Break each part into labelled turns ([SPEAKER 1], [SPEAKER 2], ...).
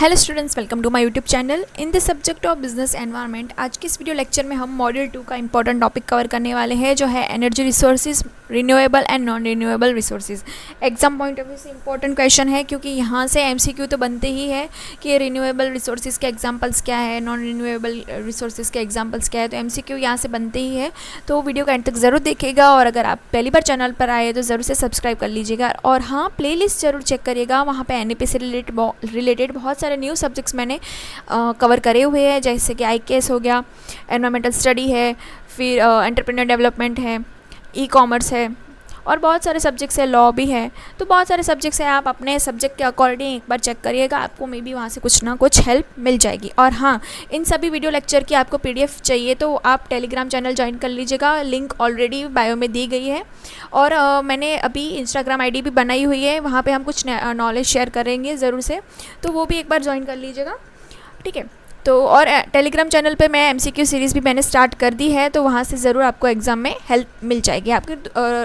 [SPEAKER 1] Hello students, welcome to my YouTube channel in the subject of business environment. आज के इस video lecture में हम मॉड्यूल 2 का इंपॉर्टेंट टॉपिक कवर करने वाले हैं, जो है energy resources, renewable and non renewable resources. Exam point of view से इंपॉर्टेंट क्वेश्चन है, क्योंकि यहाँ से एमसीक्यू तो बनते ही है कि रिन्यूएबल रिसोर्सेज के एग्जाम्पल्स क्या है, नॉन रिन्यूएबल रिसोर्सेज के एग्जाम्पल्स क्या है। तो एमसीक्यू यहाँ से बनते ही है, तो वीडियो का एंड तक ज़रूर देखिएगा। और अगर आप पहली बार चैनल पर आए तो ज़रूर से सब्सक्राइब कर लीजिएगा। और हाँ, प्लेलिस्ट ज़रूर चेक करिएगा, वहाँ पे एनईपी से रिलेटेड बहुत सारे न्यू सब्जेक्ट्स मैंने कवर करे हुए हैं, जैसे कि आईकेएस हो गया, एनवायरमेंटल स्टडी है, फिर एंटरप्रेन्योर डेवलपमेंट है, ई कॉमर्स है, और बहुत सारे सब्जेक्ट्स है, लॉ भी है। तो बहुत सारे सब्जेक्ट्स हैं, आप अपने सब्जेक्ट के अकॉर्डिंग एक बार चेक करिएगा, आपको मे बी वहाँ से कुछ ना कुछ हेल्प मिल जाएगी। और हाँ, इन सभी वीडियो लेक्चर की आपको पीडीएफ चाहिए तो आप टेलीग्राम चैनल ज्वाइन कर लीजिएगा, लिंक ऑलरेडी बायो में दी गई है। और मैंने अभी इंस्टाग्राम आईडी भी बनाई हुई है, वहाँ पे हम कुछ नॉलेज शेयर करेंगे ज़रूर से, तो वो भी एक बार ज्वाइन कर लीजिएगा, ठीक है। तो और टेलीग्राम चैनल पे मैं एमसीक्यू सीरीज़ भी मैंने स्टार्ट कर दी है, तो वहाँ से ज़रूर आपको एग्ज़ाम में हेल्प मिल जाएगी, आपके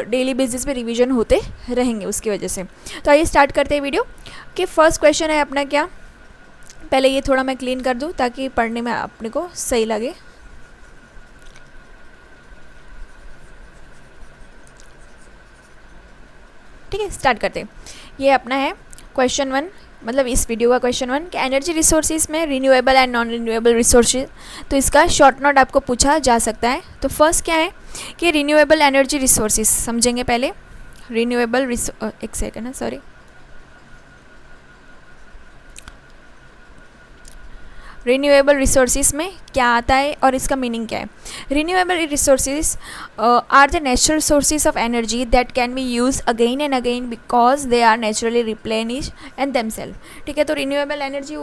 [SPEAKER 1] डेली बेसिस पे रिवीजन होते रहेंगे उसकी वजह से। तो आइए स्टार्ट करते हैं वीडियो। कि फर्स्ट क्वेश्चन है अपना क्या, पहले ये थोड़ा मैं क्लीन कर दूँ ताकि पढ़ने में अपने को सही लगे। ठीक है, स्टार्ट करते हैं। ये अपना है क्वेश्चन 1, मतलब इस वीडियो का क्वेश्चन 1 कि एनर्जी रिसोर्सेज में renewable and non renewable resources. तो इसका शॉर्ट नोट आपको पूछा जा सकता है। तो फर्स्ट क्या है कि रिन्यूएबल एनर्जी रिसोर्सेज समझेंगे पहले। रिन्यूएबल एक सेकंड है, सॉरी। रिन्यूएबल रिसोर्सेज में क्या आता है और इसका मीनिंग क्या है। Renewable resources are the natural sources of energy that can be use again and again because they are naturally replenish and themselves. ठीक है, तो रिन्यूएबल एनर्जी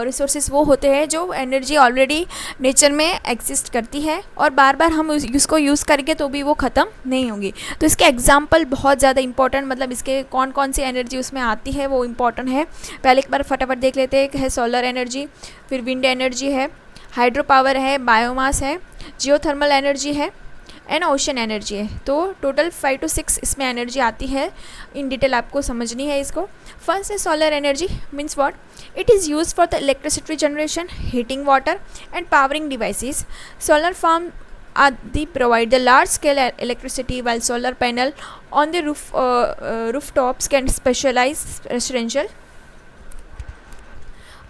[SPEAKER 1] रिसोर्सेज वो होते हैं जो एनर्जी ऑलरेडी नेचर में एग्जिस्ट करती है और बार बार हम उसको यूज़ करेंगे तो भी वो ख़त्म नहीं होगी। तो इसके एग्जाम्पल बहुत ज़्यादा इंपॉर्टेंट, मतलब इसके कौन कौन सी एनर्जी उसमें आती है वो इम्पॉर्टेंट है। पहले एक बार फटाफट देख लेते हैं। एक है सोलर एनर्जी, फिर विंड एनर्जी है, हाइड्रो पावर है, बायोमास है, जियोथर्मल एनर्जी है एंड ओशन एनर्जी है। तो टोटल 5 to 6 इसमें एनर्जी आती है। इन डिटेल आपको समझनी है इसको। फर्स्ट है solar energy, means what, it is use for the electricity generation, heating water and powering devices. Solar farm they provide the large scale electricity, while solar panel on the rooftops can specialize residential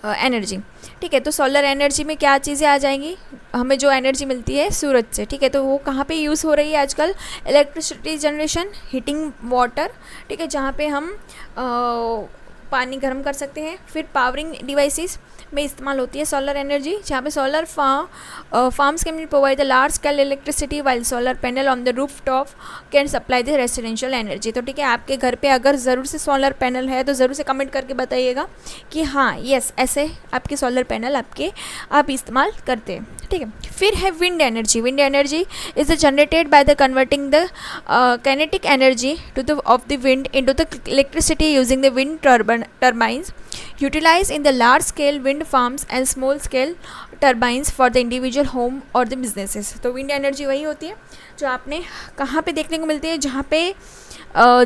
[SPEAKER 1] energy. ठीक है, तो solar energy में क्या चीज़ें आ जाएंगी, हमें जो energy मिलती है सूरज से। ठीक है, तो वो कहाँ पे यूज़ हो रही है आजकल, इलेक्ट्रिसिटी जनरेशन, हीटिंग वाटर, ठीक है, जहाँ पे हम पानी गर्म कर सकते हैं। फिर पावरिंग डिवाइसेस में इस्तेमाल होती है सोलर एनर्जी, जहाँ पे solar farms can provide the large scale electricity while solar panel on the roof top can supply the residential energy. तो ठीक है, आपके घर पे अगर ज़रूर से सोलर पैनल है तो ज़रूर से कमेंट करके बताइएगा कि हाँ यस, ऐसे आपके सोलर पैनल आप इस्तेमाल करते हैं। ठीक है, फिर है wind energy. Wind energy is generated by the converting the kinetic energy of the wind into the electricity using the wind turbines utilized in the large scale wind farms and small scale turbines for the individual home or the businesses। तो wind energy वही होती है जो आपने कहाँ पे देखने को मिलती है, जहाँ पे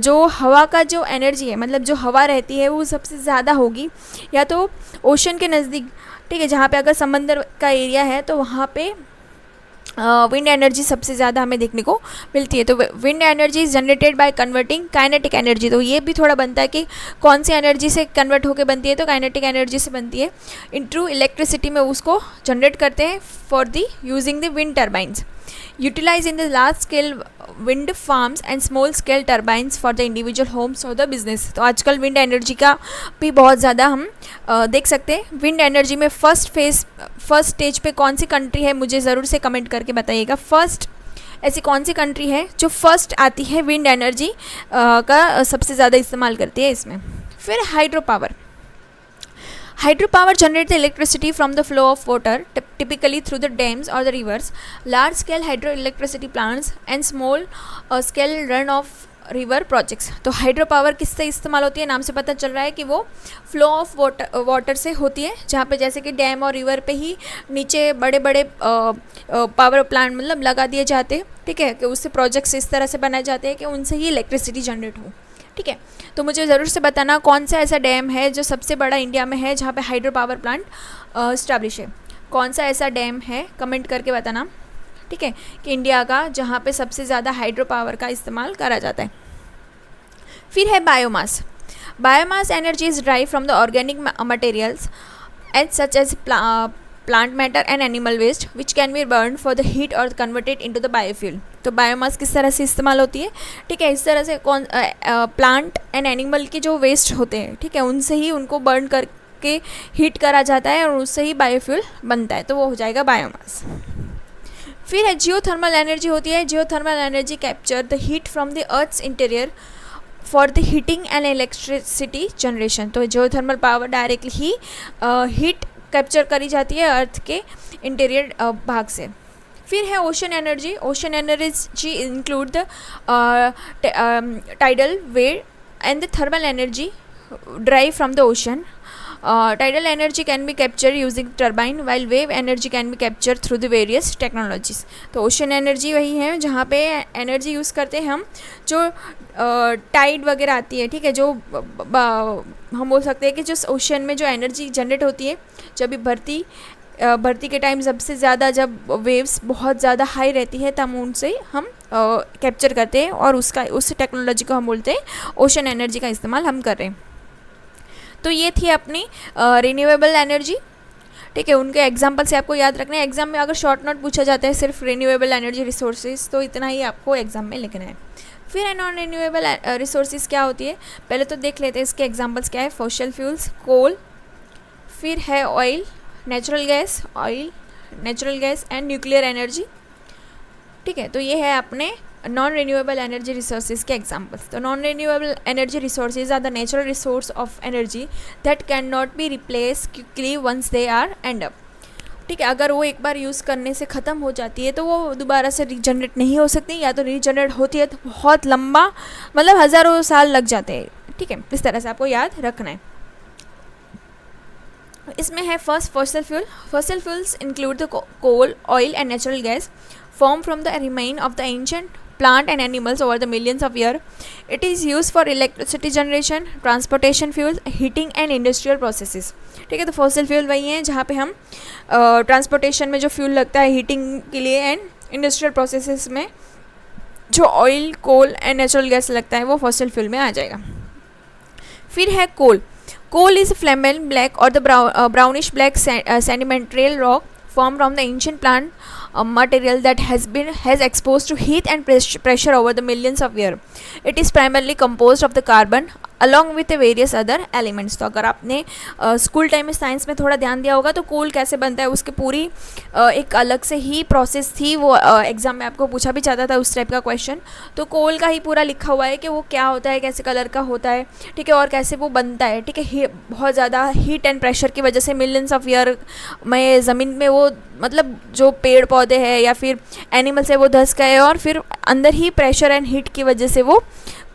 [SPEAKER 1] जो हवा का जो एनर्जी है, मतलब जो हवा रहती है वो सबसे ज़्यादा होगी या तो ओशन के नज़दीक। ठीक है, जहाँ पे अगर समंदर का एरिया है तो वहाँ पे विंड एनर्जी सबसे ज़्यादा हमें देखने को मिलती है। तो wind energy is generated by converting kinetic energy. तो ये भी थोड़ा बनता है कि कौन सी एनर्जी से कन्वर्ट होकर बनती है, तो काइनेटिक एनर्जी से बनती है। इनटू इलेक्ट्रिसिटी में उसको जनरेट करते हैं for the using the wind turbines utilise in the large scale wind farms and small scale turbines for the individual homes और द बिजनेस। तो आजकल विंड एनर्जी का भी बहुत ज़्यादा हम देख सकते हैं। विंड एनर्जी में फर्स्ट स्टेज पे कौन सी कंट्री है, मुझे ज़रूर से कमेंट करके बताइएगा। फर्स्ट ऐसी कौन सी कंट्री है जो फर्स्ट आती है विंड एनर्जी का सबसे ज़्यादा इस्तेमाल करती है इसमें। फिर hydro power. Hydro power generates the electricity from the flow of water, typically through the dams or the rivers. Large-scale hydroelectricity plants and small-scale run-off river projects. तो हाइड्रो पावर किससे इस्तेमाल होती है, नाम से पता चल रहा है कि वो फ्लो ऑफ वाटर से होती है, जहाँ पे जैसे कि डैम और रिवर पे ही नीचे बड़े बड़े पावर प्लांट मतलब लगा दिए जाते हैं। ठीक है, कि उससे प्रोजेक्ट्स इस तरह से बनाए जाते हैं कि उनसे ही इलेक्ट्रिसिटी जनरेट हो। ठीक है। तो मुझे ज़रूर से बताना कौन सा ऐसा डैम है जो सबसे बड़ा इंडिया में है जहाँ पे हाइड्रो पावर प्लांट इस्टेब्लिश है। कौन सा ऐसा डैम है कमेंट करके बताना, ठीक है, कि इंडिया का जहाँ पे सबसे ज़्यादा हाइड्रो पावर का इस्तेमाल करा जाता है। फिर है biomass. Biomass energy is drive from the organic materials and such as plant matter and animal waste which can be burn for the heat और कन्वर्टेड इनटू द बायोफ्यूल। तो बायोमास किस तरह से इस्तेमाल होती है, ठीक है, इस तरह से कौन प्लांट एंड एनिमल के जो वेस्ट होते हैं, ठीक है, उनसे ही उनको बर्न करके हीट करा जाता है और उससे ही बायोफ्यूल बनता है, तो वो हो जाएगा बायोमास। फिर है जियोथर्मल एनर्जी होती है। Geothermal energy capture the heat from the earth's interior for the heating and electricity generation. तो जियोथर्मल पावर डायरेक्टली ही हीट कैप्चर करी जाती है अर्थ के इंटीरियर भाग से। फिर है ocean energy. Ocean energy include the tidal wave and the thermal energy drive from the ocean. Tidal energy can be captured using turbine while wave energy can be captured through the various technologies। तो ocean energy वही है जहाँ पे energy use करते हैं हम, जो Tide वगैरह आती है, ठीक है, जो हम बोल सकते हैं कि जो ओशन में जो एनर्जी जनरेट होती है जब भी भर्ती के टाइम सबसे ज़्यादा जब वेव्स बहुत ज़्यादा हाई रहती है तब उनसे हम कैप्चर करते हैं और उस टेक्नोलॉजी को हम बोलते हैं ओशन एनर्जी का इस्तेमाल हम कर रहे हैं। तो ये थी अपनी रिन्यूएबल एनर्जी, ठीक है। उनके एग्जाम्पल से आपको याद रखना है। एग्जाम में अगर शॉर्ट नोट पूछा जाता है सिर्फ रिन्यूएबल एनर्जी रिसोर्सेज, तो इतना ही आपको एग्जाम में लिखना है। फिर नॉन रिन्यूएबल रिसोर्सेज क्या होती है, पहले तो देख लेते हैं इसके एग्जाम्पल्स क्या है। फॉसिल फ्यूल्स, कोल, फिर है oil, natural gas and nuclear energy, ठीक है। तो ये है अपने नॉन रिन्यूएबल एनर्जी रिसोर्सेज के एग्जाम्पल्स। तो non renewable energy resources are the natural resource of energy that can not be replace quickly once they are end up, ठीक है। अगर वो एक बार यूज़ करने से ख़त्म हो जाती है तो वो दोबारा से रीजनरेट नहीं हो सकती, या तो रीजनरेट होती है तो बहुत लंबा, मतलब हज़ारों साल लग जाते हैं, ठीक है। इस तरह से आपको याद रखना है। इसमें है first fossil fuel. Fossil fuels include the coal, oil and natural gas formed from the remain of the ancient plant and animals over the millions of years. It is used for electricity generation, transportation fuels, heating and industrial processes, ठीक है। तो fossil fuel वही हैं जहाँ पे हम transportation में जो फ्यूल लगता है हीटिंग के लिए, एंड इंडस्ट्रियल प्रोसेसेस में जो oil, coal and natural gas लगता है वो फॉसिल फ्यूल में आ जाएगा। फिर है कोल। कोल इज फ्लेमेबल ब्लैक और the brownish black sedimentary rock formed from the ancient plant material that has exposed to heat and pressure over the millions of years. It is primarily composed of the carbon along with the various other elements। तो अगर आपने school time में science में थोड़ा ध्यान दिया होगा तो कोल कैसे बनता है उसकी पूरी एक अलग से ही प्रोसेस थी, वो एग्ज़ाम में आपको पूछा भी जाता था उस टाइप का क्वेश्चन। तो कोल का ही पूरा लिखा हुआ है कि वो क्या होता है, कैसे कलर का होता है, ठीक है, और कैसे वो बनता है, ठीक है। बहुत ज़्यादा हीट एंड प्रेशर की वजह से मिलियंस ऑफ ईयर में ज़मीन में वो, मतलब जो पेड़ पौधे हैं या फिर एनिमल्स है वो धंस गए, और फिर अंदर ही प्रेशर एंड हीट की वजह से वो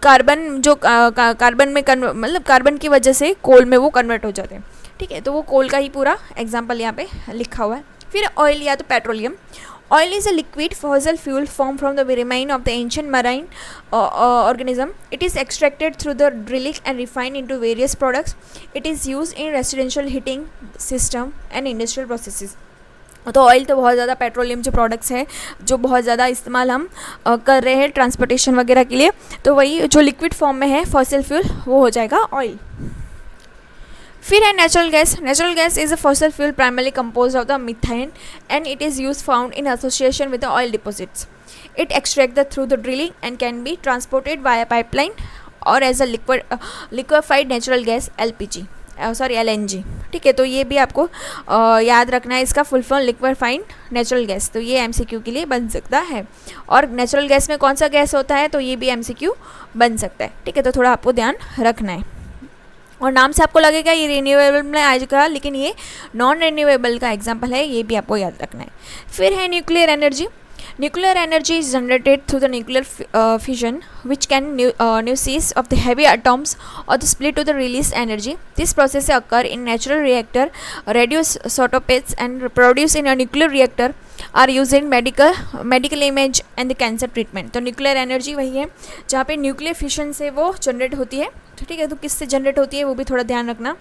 [SPEAKER 1] कार्बन जो कार्बन में मतलब कार्बन की वजह से कोल में वो कन्वर्ट हो जाते हैं, ठीक है। तो वो कोल का ही पूरा एग्जांपल यहाँ पे लिखा हुआ है। फिर ऑयल या तो petroleum. Oil is a liquid fossil fuel formed from the remains of the ancient marine organism. It is extracted through the drilling and refined into various products. It is used in residential heating system and industrial processes. तो oil तो बहुत ज़्यादा, petroleum जो products हैं जो बहुत ज़्यादा इस्तेमाल हम कर रहे हैं ट्रांसपोर्टेशन वगैरह के लिए, तो वही जो लिक्विड फॉर्म में है फॉसिल फ्यूल वो हो जाएगा ऑयल। फिर है natural gas. Natural gas is a fossil fuel primarily compose of the methane and it is use found in association with the oil deposits. It extract the through the drilling and can be transported via pipeline और as a liquefied natural gas LNG, ठीक है। तो ये भी आपको याद रखना है, इसका full form liquefied natural gas. तो ये MCQ के लिए बन सकता है। और नेचुरल गैस में कौन सा गैस होता है तो ये भी MCQ बन सकता है, ठीक है। तो थोड़ा आपको ध्यान रखना है। और नाम से आपको लगेगा ये रिन्यूएबल में आएगा, लेकिन ये नॉन रिन्यूएबल का एग्जाम्पल है, ये भी आपको याद रखना है। फिर है nuclear energy. Nuclear energy is generated through the nuclear fission, which can nucleus of the heavy atoms or the split to the release energy. This process occur in natural reactor, radioisotopes, and produce in a nuclear reactor. Are use in medical image and the cancer treatment. तो nuclear energy वही है जहाँ पे nuclear fission से वो generate होती है। तो ठीक है, तो किससे जनरेट होती है वो भी थोड़ा ध्यान रखना।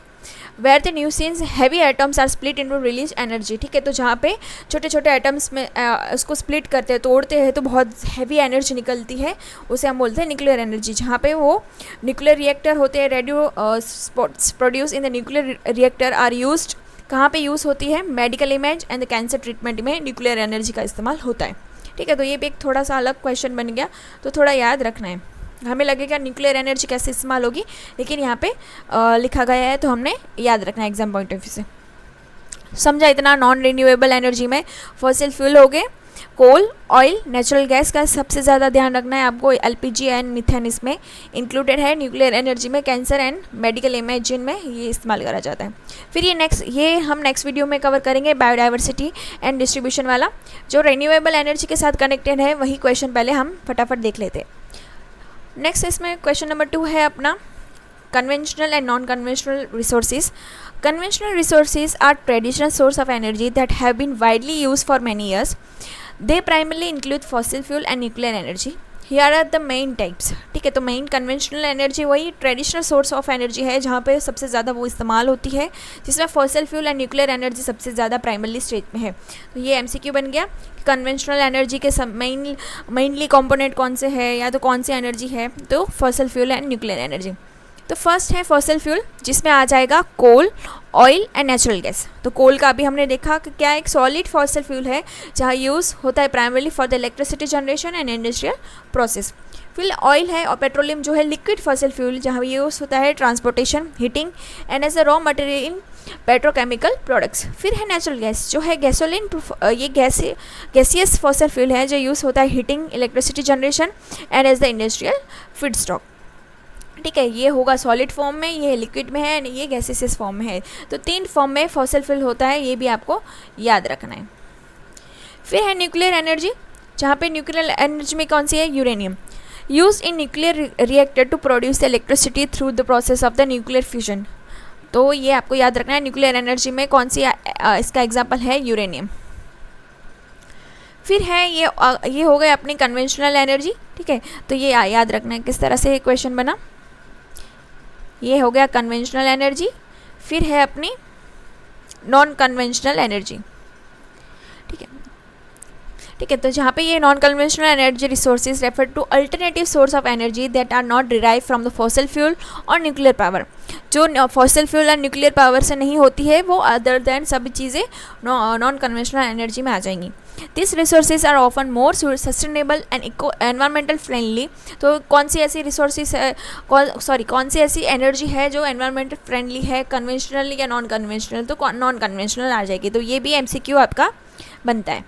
[SPEAKER 1] Where the nucleus heavy atoms are split into release energy. ठीक है, तो जहाँ पे छोटे छोटे एटम्स में उसको स्प्लिट करते हैं, तोड़ते हैं, तो बहुत हैवी एनर्जी निकलती है, उसे हम बोलते हैं न्यूक्लियर एनर्जी। जहाँ पे वो न्यूक्लियर रिएक्टर होते हैं, radio spots produce in the nuclear reactor are used. कहाँ पे यूज़ होती है? Medical image and the cancer treatment में न्यूक्लियर एनर्जी का इस्तेमाल होता है। ठीक है, तो ये भी एक थोड़ा सा अलग क्वेश्चन बन गया, तो थोड़ा याद रखना है। हमें लगेगा न्यूक्लियर एनर्जी कैसे इस्तेमाल होगी, लेकिन यहाँ पे लिखा गया है तो हमने याद रखना है एग्जाम पॉइंट ऑफ व्यू से। समझा इतना? नॉन रिन्यूएबल एनर्जी में फॉसिल फ्यूल हो गए, कोल, ऑयल, नेचुरल गैस का सबसे ज़्यादा ध्यान रखना है आपको। एलपीजी एंड मीथेन इसमें इंक्लूडेड है। न्यूक्लियर एनर्जी में कैंसर एंड मेडिकल इमेजिन में ये इस्तेमाल करा जाता है। फिर ये हम नेक्स्ट वीडियो में कवर करेंगे बायोडाइवर्सिटी एंड डिस्ट्रीब्यूशन वाला। जो रिन्यूएबल एनर्जी के साथ कनेक्टेड है वही क्वेश्चन पहले हम फटाफट देख लेते हैं। नेक्स्ट इसमें क्वेश्चन नंबर 2 है अपना conventional and non-conventional resources. Conventional resources are traditional source of energy that have been widely used for many years. They primarily include fossil fuel and nuclear energy. Here are the main types. ठीक है, तो main conventional energy वही traditional source of energy है जहाँ पे सबसे ज़्यादा वो इस्तेमाल होती है, जिसमें fossil fuel and nuclear energy सबसे ज़्यादा प्राइमरली स्टेज में है। तो ये एमसीक्यू बन गया। कन्वेंशनल एनर्जी के मेनली कंपोनेंट कौन से है या तो कौन सी एनर्जी है, तो fossil fuel and nuclear energy. तो फर्स्ट है फॉसिल फ्यूल, जिसमें आ जाएगा कोल, ऑयल एंड नेचुरल गैस। तो कोल का अभी हमने देखा कि क्या एक सॉलिड फॉसिल फ्यूल है जहाँ यूज़ होता है primarily for the electricity generation and industrial process. फिर ऑयल है और पेट्रोलियम जो है लिक्विड फॉसिल फ्यूल जहाँ यूज़ होता है transportation, heating and as a raw material in petrochemical products. फिर है नेचुरल गैस जो है गैसोलीन, ये गैसियस फॉसिल फ्यूल है जो यूज़ होता है heating, electricity generation and as the industrial feed stock. ठीक है, ये होगा सॉलिड फॉर्म में, ये लिक्विड में है एंड ये गैसेसियस फॉर्म में है। तो 3 फॉर्म में फॉसिल फ्यूल होता है, ये भी आपको याद रखना है। फिर है न्यूक्लियर एनर्जी, जहाँ पे न्यूक्लियर एनर्जी में कौन सी है? Uranium. Use in nuclear reactor to produce electricity through the process of the nuclear fusion. तो ये आपको याद रखना है, न्यूक्लियर एनर्जी में कौन सी इसका एग्जाम्पल है? यूरेनियम। फिर है ये हो गए अपनी कन्वेंशनल एनर्जी। ठीक है, तो ये याद रखना है किस तरह से क्वेश्चन बना। ये हो गया कन्वेंशनल एनर्जी। फिर है अपनी नॉन कन्वेंशनल एनर्जी। ठीक है, ठीक है, तो जहाँ पे ये non conventional energy resources refer to alternative source of energy that are not derive from the fossil fuel और न्यूक्लियर पावर। जो फॉसिल फ्यूल और न्यूक्लियर पावर से नहीं होती है वो अदर देन सभी चीज़ें नॉन कन्वेंशनल एनर्जी में आ जाएंगी। This resources are often more sustainable and environmental friendly. तो कौन सी ऐसी रिसोर्सेज है, कौन सी ऐसी एनर्जी है जो एनवायरमेंटल फ्रेंडली है, कन्वेंशनल या नॉन कन्वेंशनल? तो नॉन कन्वेंशनल आ जाएगी। तो ये भी एमसीक्यू आपका बनता है।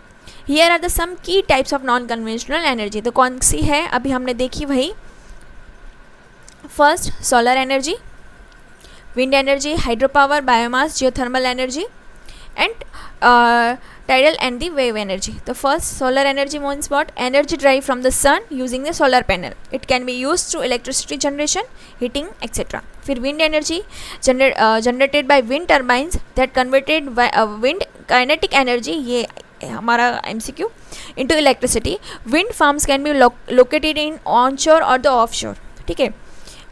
[SPEAKER 1] हियर आर द सम की types of non conventional energy. तो कौन सी है अभी हमने देखी वही। First solar energy, wind energy, hydro power, biomass, geothermal energy and tidal and the wave energy. The first solar energy means what? Energy derived from the sun using the solar panel. It can be used through electricity generation, heating, etc. फिर wind energy generated by wind turbines that converted wind kinetic energy, ये हमारा MCQ, into electricity. Wind farms can be located in onshore or the offshore. ठीक है,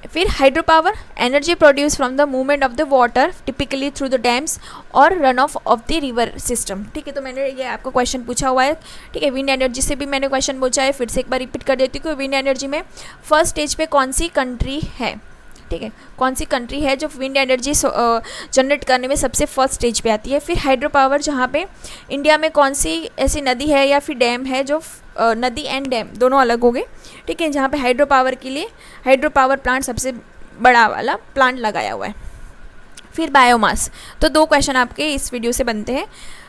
[SPEAKER 1] फिर hydro power, energy produce from the movement of the water typically through the dams और run of the river system. ठीक है, तो मैंने ये आपको क्वेश्चन पूछा हुआ है। ठीक है, विंड एनर्जी से भी मैंने क्वेश्चन पूछा है, फिर से एक बार रिपीट कर देती हूँ कि विंड एनर्जी में फर्स्ट स्टेज पे कौन सी कंट्री है? ठीक है, कौन सी कंट्री है जो विंड एनर्जी जनरेट करने में सबसे फर्स्ट स्टेज पे आती है? फिर हाइड्रो पावर, जहाँ पे इंडिया में कौन सी ऐसी नदी है या फिर डैम है जो नदी एंड डैम दोनों अलग हो गए। ठीक है, जहाँ पे हाइड्रो पावर के लिए हाइड्रो पावर प्लांट सबसे बड़ा वाला प्लांट लगाया हुआ है। फिर बायोमास, तो 2 क्वेश्चन आपके इस वीडियो से बनते हैं।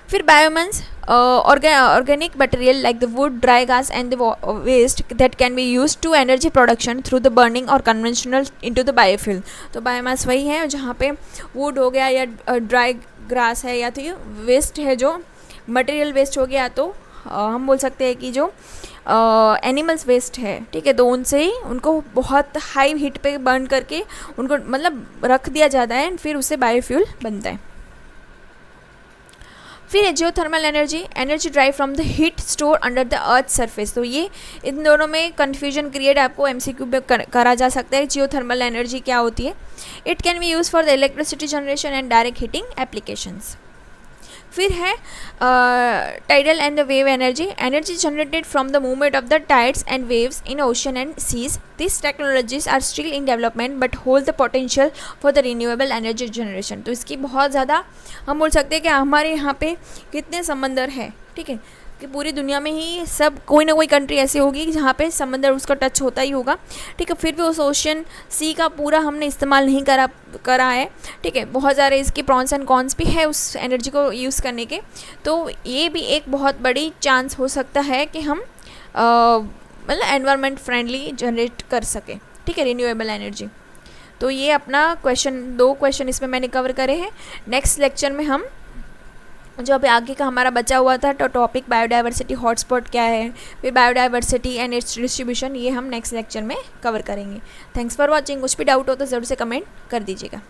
[SPEAKER 1] फिर biomass organic material like the wood, dry घास and the waste that can be use to energy production through the burning और कन्वेंशनल इनटू द बायोफ्यूल। तो बायोमास वही है जहाँ पे वुड हो गया या ड्राई ग्रास है या तो ये वेस्ट है जो मटेरियल वेस्ट हो गया, तो हम बोल सकते हैं कि जो एनिमल्स वेस्ट है। ठीक है, तो उनसे ही उनको बहुत हाई हीट पे बर्न करके उनको मतलब रख दिया जाता है एंड फिर उससे बायोफ्यूल बनता है। फिर है geothermal energy, energy drive from the heat store under the earth surface. तो ये इन दोनों में कन्फ्यूजन क्रिएट आपको एमसीक्यू में करा जा सकता है। जियोथर्मल एनर्जी क्या होती है? It can be use for the electricity generation and direct heating applications. फिर है tidal and the wave energy, energy generated from the movement of the tides and waves in ocean and seas. This technologies are still in development but hold the potential for the renewable energy generation. तो इसकी बहुत ज़्यादा हम बोल सकते हैं कि हमारे यहाँ पे कितने समंदर है, ठीक है, कि पूरी दुनिया में ही सब कोई ना कोई कंट्री ऐसी होगी जहाँ पे समंदर उसका टच होता ही होगा, ठीक है। फिर भी उस ओशन सी का पूरा हमने इस्तेमाल नहीं करा है, ठीक है। बहुत सारे इसके प्रॉन्स एंड कॉन्स भी है उस एनर्जी को यूज़ करने के। तो ये भी एक बहुत बड़ी चांस हो सकता है कि हम मतलब एनवायरनमेंट फ्रेंडली जनरेट कर सकें, ठीक है, रिन्यूएबल एनर्जी। तो ये अपना दो क्वेश्चन इसमें मैंने कवर करे हैं। नेक्स्ट लेक्चर में हम जो अभी आगे का हमारा बचा हुआ था तो टॉपिक बायोडाइवर्सिटी हॉटस्पॉट क्या है, फिर बायोडाइवर्सिटी एंड इट्स डिस्ट्रीब्यूशन, ये हम नेक्स्ट लेक्चर में कवर करेंगे। Thanks for watching. कुछ भी डाउट हो तो ज़रूर से कमेंट कर दीजिएगा।